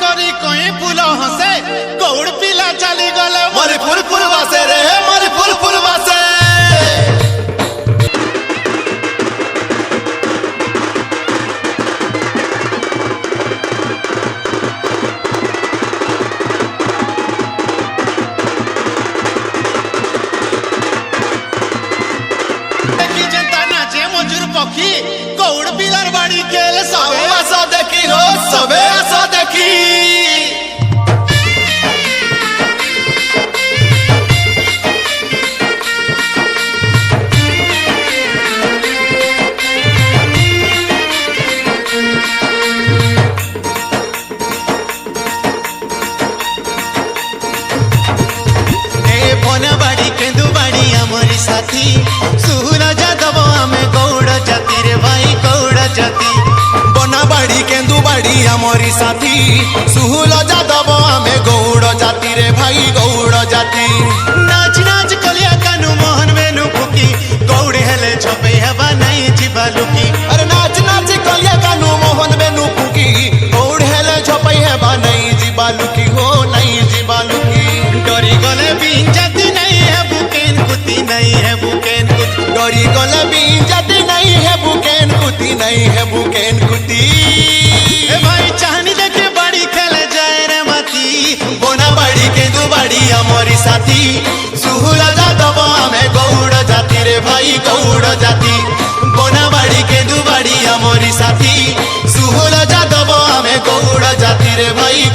करी कहीं फूल हसे गौड़ पिला चली गले मोरी फूल फूल बासे रे मोरी फूल फूल बासे। पक्षी गौड़ पिलर बाड़ी खेल सबे आसो देखी हो सबे आसो देखी। ए फोन बाड़ी केंदू बाड़ी हमारी साथी सुना जादव हमें गौड़ जाति रे भाई गौड़ जाति। बनाबाड़ी केंदुबाड़ी हमारी साथी सुहुल जादव हमें गौड़ जाति रे भाई गौड़ जाति। नाच नाच कलिया कानू मोहन वेनु फुकी गौड़ हेले छपे हवा नहीं जीवा लुकी। अरे नाच नाच कलिया कानू मोहन बेनु फुकी गौड़ हेले छपई है बा नहीं जीवा लुकी हो नहीं जीवा लुकी। डरी गले बीन जाति नहीं है बुकेन कुती नहीं है बुकेन कुती। डरी गले बीन जाति नहीं है बुकेन कुती नहीं है बुकेन कुती। ए भाई चाहनी देखे बड़ी खेले जाए रे मती बनाबाड़ी केंदुबाड़ी हमारी साथी सुहुला जादव हमें गौड़ जाति रे भाई गौड़ जाति। बनाबाड़ी केंदुबाड़ी हमारी साथी सुहुला जादव हमें गौड़ जाति रे भाई